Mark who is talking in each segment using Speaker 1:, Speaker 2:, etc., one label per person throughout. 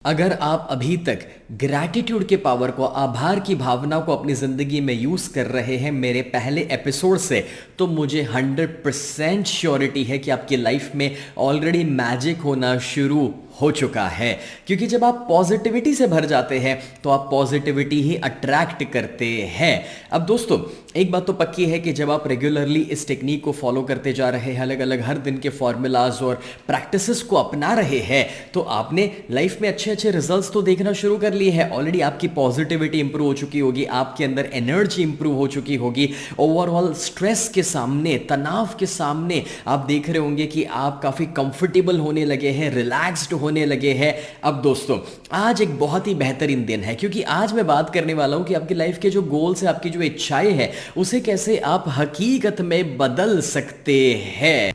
Speaker 1: अगर आप अभी तक ग्रैटिट्यूड के पावर को, आभार की भावना को अपनी ज़िंदगी में यूज़ कर रहे हैं मेरे पहले एपिसोड से, तो मुझे 100% श्योरिटी है कि आपकी लाइफ में ऑलरेडी मैजिक होना शुरू हो चुका है। क्योंकि जब आप पॉजिटिविटी से भर जाते हैं तो आप पॉजिटिविटी ही अट्रैक्ट करते हैं। अब दोस्तों, एक बात तो पक्की है कि जब आप रेगुलरली इस टेक्निक को फॉलो करते जा रहे हैं, अलग अलग हर दिन के फॉर्मूलाज और प्रैक्टिसेस को अपना रहे हैं, तो आपने लाइफ में अच्छे अच्छे रिजल्ट्स तो देखना शुरू कर लिए हैं। ऑलरेडी आपकी पॉजिटिविटी इंप्रूव हो चुकी होगी, आपके अंदर एनर्जी इंप्रूव हो चुकी होगी, ओवरऑल स्ट्रेस के सामने, तनाव के सामने आप देख रहे होंगे कि आप काफ़ी कंफर्टेबल होने लगे हैं, रिलैक्स्ड होने लगे हैं। अब दोस्तों, आज एक बहुत ही बेहतरीन दिन है, क्योंकि आज मैं बात करने वाला हूं कि आपकी लाइफ के जो गोल्स है, आपकी जो इच्छाएं हैं, उसे कैसे आप हकीकत में बदल सकते हैं।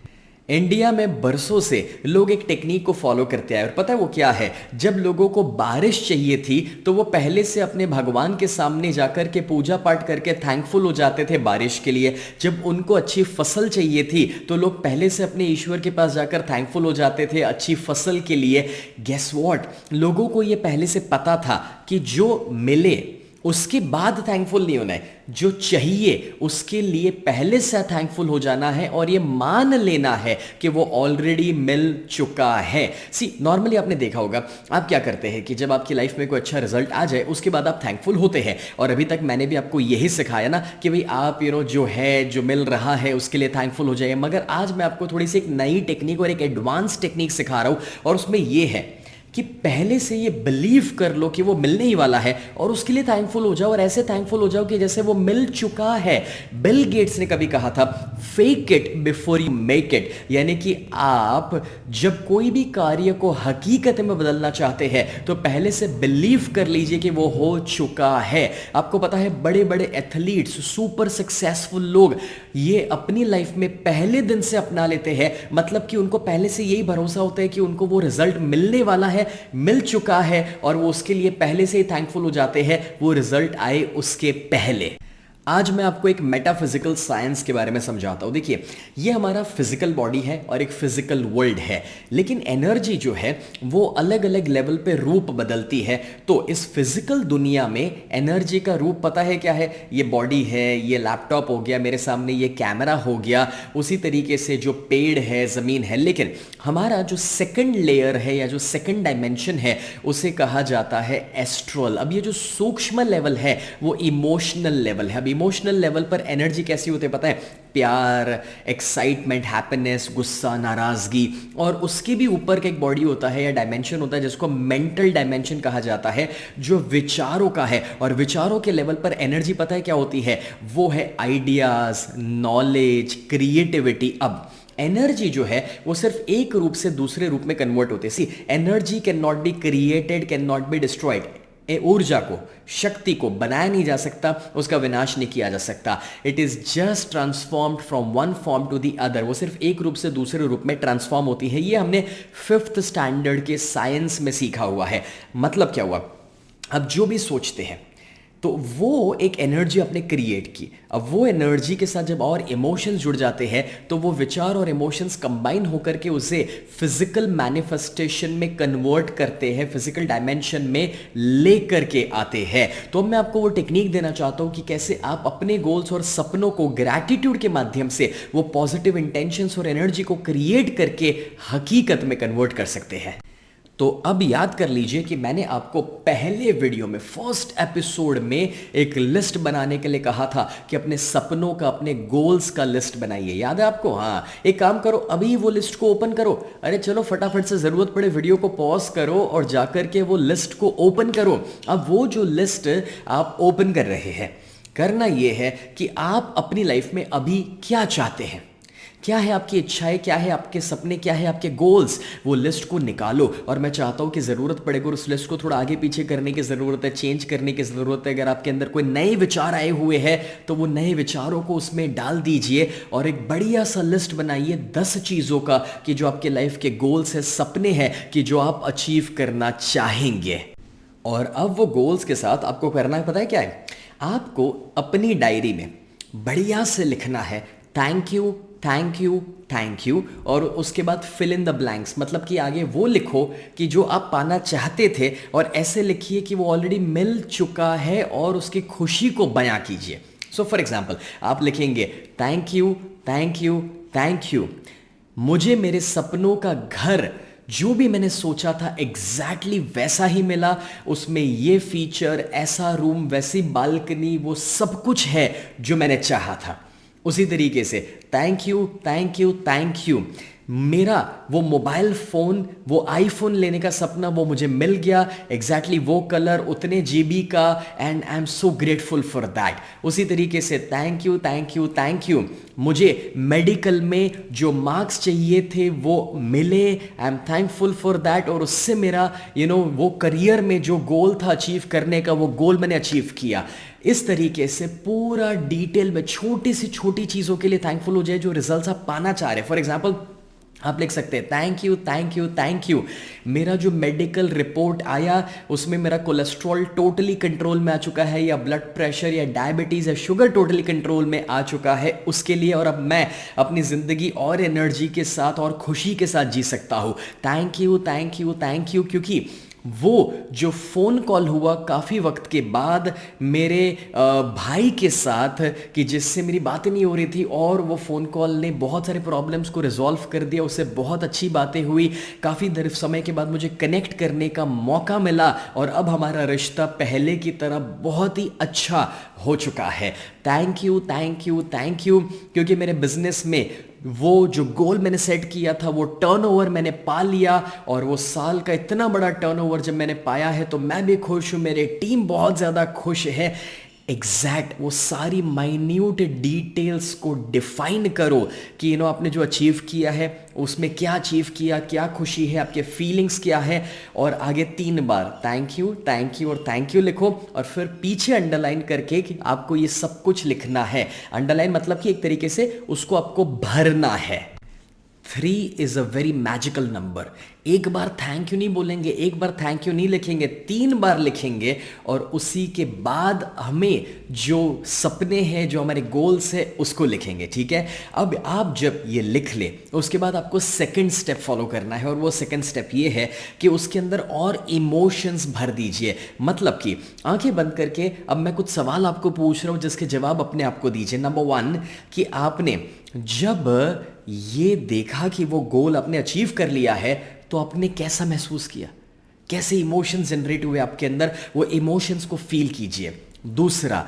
Speaker 1: इंडिया में बरसों से लोग एक टेक्निक को फॉलो करते आए, और पता है वो क्या है? जब लोगों को बारिश चाहिए थी तो वो पहले से अपने भगवान के सामने जाकर के पूजा पाठ करके थैंकफुल हो जाते थे बारिश के लिए। जब उनको अच्छी फसल चाहिए थी तो लोग पहले से अपने ईश्वर के पास जाकर थैंकफुल हो जाते थे अच्छी फसल के लिए। गेस व्हाट, लोगों को ये पहले से पता था कि जो मिले उसके बाद थैंकफुल नहीं होना है, जो चाहिए उसके लिए पहले से थैंकफुल हो जाना है और ये मान लेना है कि वो ऑलरेडी मिल चुका है। नॉर्मली आपने देखा होगा, आप क्या करते हैं कि जब आपकी लाइफ में कोई अच्छा रिजल्ट आ जाए उसके बाद आप थैंकफुल होते हैं। और अभी तक मैंने भी आपको यही सिखाया ना कि भाई आप जो है, जो मिल रहा है उसके लिए थैंकफुल हो जाइए। मगर आज मैं आपको थोड़ी सी एक नई टेक्निक और एक एडवांस टेक्निक सिखा रहा हूं, और उसमें यह है कि पहले से ये बिलीव कर लो कि वो मिलने ही वाला है और उसके लिए थैंकफुल हो जाओ, और ऐसे थैंकफुल हो जाओ कि जैसे वो मिल चुका है। बिल गेट्स ने कभी कहा था, fake it before you make it. यानी कि आप जब कोई भी कार्य को हकीकत में बदलना चाहते हैं तो पहले से बिलीव कर लीजिए कि वो हो चुका है। आपको पता है, बड़े बड़े एथलीट्स, सुपर सक्सेसफुल लोग ये अपनी लाइफ में पहले दिन से अपना लेते हैं। मतलब कि उनको पहले से यही भरोसा होता है कि उनको वो रिजल्ट मिलने वाला है, मिल चुका है, और वो उसके लिए पहले से ही थैंकफुल हो जाते हैं, वो रिजल्ट आए उसके पहले। आज मैं आपको एक मेटाफिजिकल साइंस के बारे में समझाता हूं। देखिए, ये हमारा फिजिकल बॉडी है और एक फिजिकल वर्ल्ड है, लेकिन एनर्जी जो है वो अलग अलग लेवल पे रूप बदलती है। तो इस फिजिकल दुनिया में एनर्जी का रूप पता है क्या है? ये बॉडी है, ये लैपटॉप हो गया मेरे सामने, ये कैमरा हो गया, उसी तरीके से जो पेड़ है, जमीन है। लेकिन हमारा जो सेकंड लेयर है या जो सेकंड डायमेंशन है उसे कहा जाता है एस्ट्रल। अब ये जो सूक्ष्म लेवल है वो इमोशनल लेवल है। अब इमोशनल लेवल पर एनर्जी कैसी होती है पता है? प्यार, एक्साइटमेंट, हैप्पीनेस, गुस्सा, नाराजगी। और उसके भी ऊपर का एक बॉडी होता है या डायमेंशन होता है जिसको मेंटल डायमेंशन कहा जाता है, जो विचारों का है। और विचारों के लेवल पर एनर्जी पता है क्या होती है? वो है आइडियाज, नॉलेज, क्रिएटिविटी। अब एनर्जी जो है वो सिर्फ एक रूप से दूसरे रूप में कन्वर्ट होती है। Energy can not be created, can not be destroyed. ऊर्जा को, शक्ति को बनाया नहीं जा सकता, उसका विनाश नहीं किया जा सकता। It is just transformed from one form to the other. वो सिर्फ एक रूप से दूसरे रूप में ट्रांसफॉर्म होती है। ये हमने 5th स्टैंडर्ड के साइंस में सीखा हुआ है। मतलब क्या हुआ? अब जो भी सोचते हैं तो वो एक एनर्जी आपने क्रिएट की। अब वो एनर्जी के साथ जब और इमोशंस जुड़ जाते हैं तो वो विचार और इमोशंस कंबाइन होकर के उसे फिजिकल मैनिफेस्टेशन में कन्वर्ट करते हैं, फिजिकल डायमेंशन में लेकर के आते हैं। तो अब मैं आपको वो टेक्निक देना चाहता हूं कि कैसे आप अपने गोल्स और सपनों को ग्रैटिट्यूड के माध्यम से, वो पॉजिटिव इंटेंशंस और एनर्जी को क्रिएट करके हकीकत में कन्वर्ट कर सकते हैं। तो अब याद कर लीजिए कि मैंने आपको पहले वीडियो में, फर्स्ट एपिसोड में, एक लिस्ट बनाने के लिए कहा था कि अपने सपनों का, अपने गोल्स का लिस्ट बनाइए। याद है आपको? हाँ, एक काम करो, अभी वो लिस्ट को ओपन करो। अरे चलो फटाफट से, जरूरत पड़े वीडियो को पॉज करो और जाकर के वो लिस्ट को ओपन करो। अब वो जो लिस्ट आप ओपन कर रहे हैं, करना यह है कि आप अपनी लाइफ में अभी क्या चाहते हैं, क्या है आपकी इच्छाएं, क्या है आपके सपने, क्या है आपके गोल्स, वो लिस्ट को निकालो। और मैं चाहता हूं कि ज़रूरत पड़ेगा उस लिस्ट को थोड़ा आगे पीछे करने की ज़रूरत है, चेंज करने की ज़रूरत है। अगर आपके अंदर कोई नए विचार आए हुए हैं तो वो नए विचारों को उसमें डाल दीजिए और एक बढ़िया सा लिस्ट बनाइए 10 चीज़ों का, कि जो आपके लाइफ के गोल्स हैं, सपने हैं, कि जो आप अचीव करना चाहेंगे। और अब वो गोल्स के साथ आपको करना है, पता है क्या है? आपको अपनी डायरी में बढ़िया से लिखना है, thank you, thank you, thank you, और उसके बाद फिल इन द ब्लैंक्स, मतलब कि आगे वो लिखो कि जो आप पाना चाहते थे, और ऐसे लिखिए कि वो ऑलरेडी मिल चुका है और उसकी खुशी को बयां कीजिए। सो फॉर एग्जाम्पल आप लिखेंगे thank you, thank you, thank you, मुझे मेरे सपनों का घर जो भी मैंने सोचा था एग्जैक्टली वैसा ही मिला, उसमें ये फीचर, ऐसा रूम, वैसी बालकनी, वो सब कुछ है जो मैंने चाहा था। उसी तरीके से thank you, thank you, thank you, मेरा वो मोबाइल फ़ोन, वो आईफोन लेने का सपना वो मुझे मिल गया, एग्जैक्टली वो कलर, उतने जीबी का, and I am so grateful for that. उसी तरीके से thank you, thank you, thank you, मुझे मेडिकल में जो मार्क्स चाहिए थे वो मिले, I am thankful for that, और उससे मेरा वो करियर में जो गोल था अचीव करने का, वो गोल मैंने अचीव किया। इस तरीके से पूरा डिटेल में छोटी सी छोटी चीज़ों के लिए थैंकफुल हो जाए जो रिजल्ट्स आप पाना चाह रहे हैं। फॉर एग्जाम्पल आप लिख सकते हैं thank you, thank you, thank you, मेरा जो मेडिकल रिपोर्ट आया उसमें मेरा कोलेस्ट्रॉल टोटली कंट्रोल में आ चुका है, या ब्लड प्रेशर या डायबिटीज़ या शुगर टोटली कंट्रोल में आ चुका है उसके लिए, और अब मैं अपनी ज़िंदगी और एनर्जी के साथ और खुशी के साथ जी सकता हूँ। Thank you, thank you, thank you, क्योंकि वो जो फ़ोन कॉल हुआ काफ़ी वक्त के बाद मेरे भाई के साथ, कि जिससे मेरी बातें नहीं हो रही थी, और वो फ़ोन कॉल ने बहुत सारे प्रॉब्लम्स को रिजॉल्व कर दिया, उससे बहुत अच्छी बातें हुई, काफ़ी देर समय के बाद मुझे कनेक्ट करने का मौका मिला, और अब हमारा रिश्ता पहले की तरह बहुत ही अच्छा हो चुका है। Thank you, thank you, thank you, क्योंकि मेरे बिजनेस में वो जो गोल मैंने सेट किया था वो टर्नओवर मैंने पा लिया, और वो साल का इतना बड़ा टर्नओवर जब मैंने पाया है तो मैं भी खुश हूँ, मेरी टीम बहुत ज़्यादा खुश है। एग्जैक्ट वो सारी माइन्यूट डिटेल्स को डिफाइन करो कि आपने जो अचीव किया है उसमें क्या अचीव किया, क्या खुशी है, आपके फीलिंग्स क्या है, और आगे 3 बार थैंक यू, थैंक यू और थैंक यू लिखो, और फिर पीछे अंडरलाइन करके कि आपको ये सब कुछ लिखना है। अंडरलाइन मतलब कि एक तरीके से उसको आपको भरना है। 3 is a very magical number. एक बार थैंक यू नहीं बोलेंगे, एक बार थैंक यू नहीं लिखेंगे, 3 बार लिखेंगे, और उसी के बाद हमें जो सपने हैं, जो हमारे गोल्स हैं, उसको लिखेंगे। ठीक है, अब आप जब ये लिख ले उसके बाद आपको सेकंड स्टेप फॉलो करना है, और वो सेकंड स्टेप ये है कि उसके अंदर और इमोशंस भर दीजिए। मतलब कि आंखें बंद करके अब मैं कुछ सवाल आपको पूछ रहा हूं जिसके जवाब अपने आप को दीजिए। नंबर 1 कि आपने जब ये देखा कि वो गोल आपने अचीव कर लिया है तो आपने कैसा महसूस किया, कैसे इमोशंस जनरेट हुए आपके अंदर, वो इमोशंस को फील कीजिए। दूसरा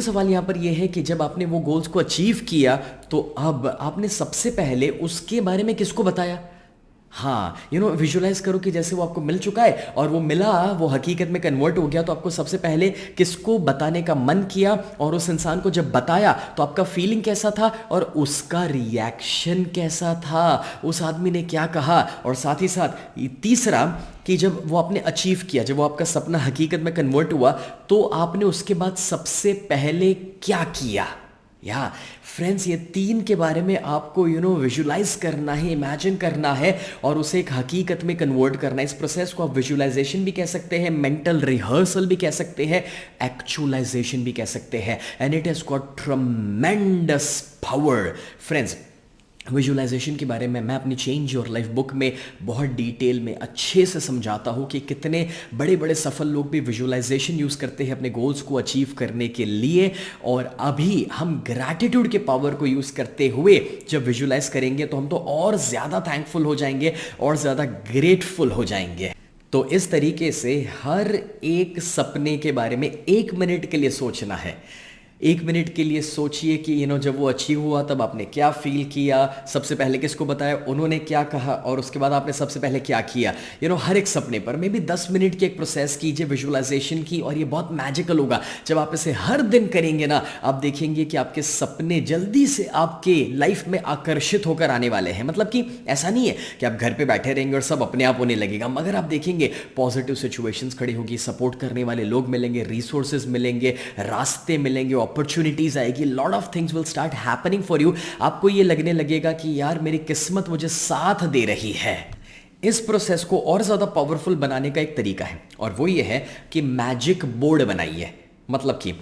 Speaker 1: सवाल यहां पर यह है कि जब आपने वो गोल्स को अचीव किया तो अब आपने सबसे पहले उसके बारे में किसको बताया। हाँ, विजुलाइज करो कि जैसे वो आपको मिल चुका है और वो मिला, वो हकीकत में कन्वर्ट हो गया, तो आपको सबसे पहले किसको बताने का मन किया, और उस इंसान को जब बताया तो आपका फीलिंग कैसा था और उसका रिएक्शन कैसा था, उस आदमी ने क्या कहा। और साथ ही साथ तीसरा कि जब वो आपने अचीव किया, जब वो आपका सपना हकीकत में कन्वर्ट हुआ, तो आपने उसके बाद सबसे पहले क्या किया। या फ्रेंड्स, ये 3 के बारे में आपको विजुलाइज करना है, इमेजिन करना है, और उसे एक हकीकत में कन्वर्ट करना है। इस प्रोसेस को आप विजुलाइजेशन भी कह सकते हैं, मेंटल रिहर्सल भी कह सकते हैं, एक्चुअलाइजेशन भी कह सकते हैं, and it has got tremendous power. Friends, visualisation के बारे में मैं अपनी चेंज योर लाइफ बुक में बहुत डिटेल में अच्छे से समझाता हूँ कि कितने बड़े बड़े सफल लोग भी विजुअलाइजेशन यूज़ करते हैं अपने गोल्स को अचीव करने के लिए। और अभी हम ग्रैटिट्यूड के पावर को यूज़ करते हुए जब विजुअलाइज करेंगे तो हम तो और ज़्यादा थैंकफुल हो जाएंगे और ज़्यादा ग्रेटफुल हो जाएंगे। तो इस तरीके से हर एक सपने के बारे में 1 मिनट के लिए सोचना है। 1 मिनट के लिए सोचिए कि जब वो अचीव हुआ तब आपने क्या फील किया, सबसे पहले किसको बताया, उन्होंने क्या कहा, और उसके बाद आपने सबसे पहले क्या किया। हर एक सपने पर मे बी 10 मिनट की एक प्रोसेस कीजिए विजुअलाइजेशन की, और ये बहुत मैजिकल होगा। जब आप इसे हर दिन करेंगे ना, आप देखेंगे कि आपके सपने जल्दी से आपके लाइफ में आकर्षित होकर आने वाले हैं। मतलब कि ऐसा नहीं है कि आप घर पे बैठे रहेंगे और सब अपने आप होने लगेगा, मगर आप देखेंगे पॉजिटिव सिचुएशंस खड़ी होगी, सपोर्ट करने वाले लोग मिलेंगे, रिसोर्सेज मिलेंगे, रास्ते मिलेंगे, अपॉर्चुनिटीज आएगी, lot of things will start happening for you. आपको ये लगने लगेगा कि यार मेरी किस्मत मुझे साथ दे रही है। इस प्रोसेस को और ज्यादा पावरफुल बनाने का एक तरीका है, और वो ये है कि मैजिक बोर्ड बनाइए। मतलब कि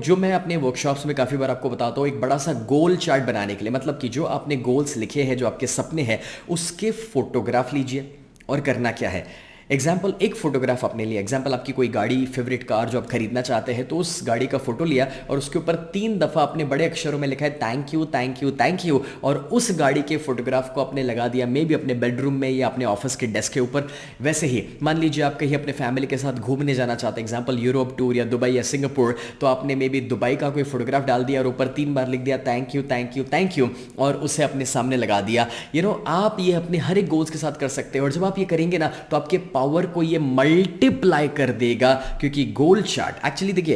Speaker 1: जो मैं अपने वर्कशॉप्स में काफ़ी बार आपको बताता हूँ, एक बड़ा सा गोल चार्ट बनाने के लिए, मतलब कि जो आपने गोल्स लिखे हैं, जो आपके सपने हैं, उसके फोटोग्राफ लीजिए। और करना क्या है, एग्जाम्पल एक फोटोग्राफ आपने लिया, एग्जाम्पल आपकी कोई गाड़ी, फेवरेट कार जो आप खरीदना चाहते हैं, तो उस गाड़ी का फोटो लिया और उसके ऊपर 3 दफ़ा अपने बड़े अक्षरों में लिखा है thank you thank you thank you, और उस गाड़ी के फोटोग्राफ को आपने लगा दिया मे बी अपने बेडरूम में या अपने ऑफिस के डेस्क के ऊपर। वैसे ही मान लीजिए आप कहीं अपने फैमिली के साथ घूमने जाना चाहते हैं, एग्जाम्पल यूरोप टूर या दुबई या सिंगापुर, तो आपने मे बी दुबई का कोई फोटोग्राफ डाल दिया और ऊपर 3 बार लिख दिया thank you thank you thank you, और उसे अपने सामने लगा दिया। आप ये अपने हर एक गोल्स के साथ कर सकते हैं, और जब आप ये करेंगे ना तो आपके पावर को ये मल्टीप्लाई कर देगा, क्योंकि गोल चार्ट एक्चुअली देखिए,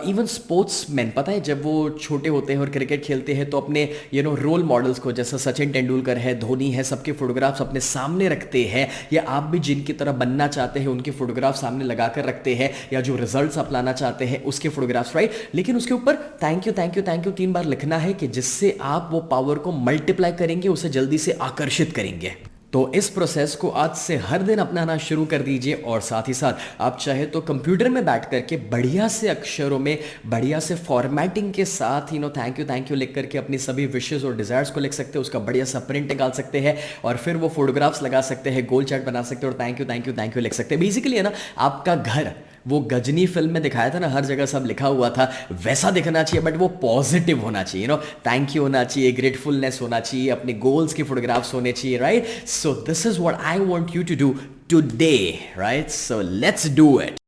Speaker 1: इवन स्पोर्ट्समैन, पता है जब वो छोटे होते हैं और क्रिकेट खेलते हैं तो अपने रोल मॉडल्स को, जैसा सचिन तेंदुलकर है, धोनी है, सबके फोटोग्राफ्स अपने सामने रखते हैं, या आप भी जिनकी तरह बनना चाहते हैं उनके फोटोग्राफ सामने लगाकर रखते हैं, या जो रिजल्ट्स आप लाना चाहते हैं उसके फोटोग्राफ्स, राइट। लेकिन उसके ऊपर thank you thank you thank you 3 बार लिखना है, कि जिससे आप वो पावर को मल्टीप्लाई करेंगे, उसे जल्दी से आकर्षित करेंगे। तो इस प्रोसेस को आज से हर दिन अपनाना शुरू कर दीजिए, और साथ ही साथ आप चाहे तो कंप्यूटर में बैठ करके बढ़िया से अक्षरों में, बढ़िया से फॉर्मेटिंग के साथ थैंक यू लिख करके अपनी सभी विशेस और डिजायर्स को लिख सकते हैं, उसका बढ़िया सा प्रिंट निकाल सकते हैं, और फिर वो फोटोग्राफ्स लगा सकते हैं, गोल चार्ट बना सकते हैं, और thank you thank you thank you लिख सकते हैं। बेसिकली है ना, आपका घर वो गजनी फिल्म में दिखाया था ना, हर जगह सब लिखा हुआ था, वैसा दिखना चाहिए, बट वो पॉजिटिव होना चाहिए, थैंक यू होना चाहिए, ग्रेटफुलनेस होना चाहिए, अपने गोल्स की फोटोग्राफ्स होने चाहिए, right. So this is what I want you to do today, right. So let's do it.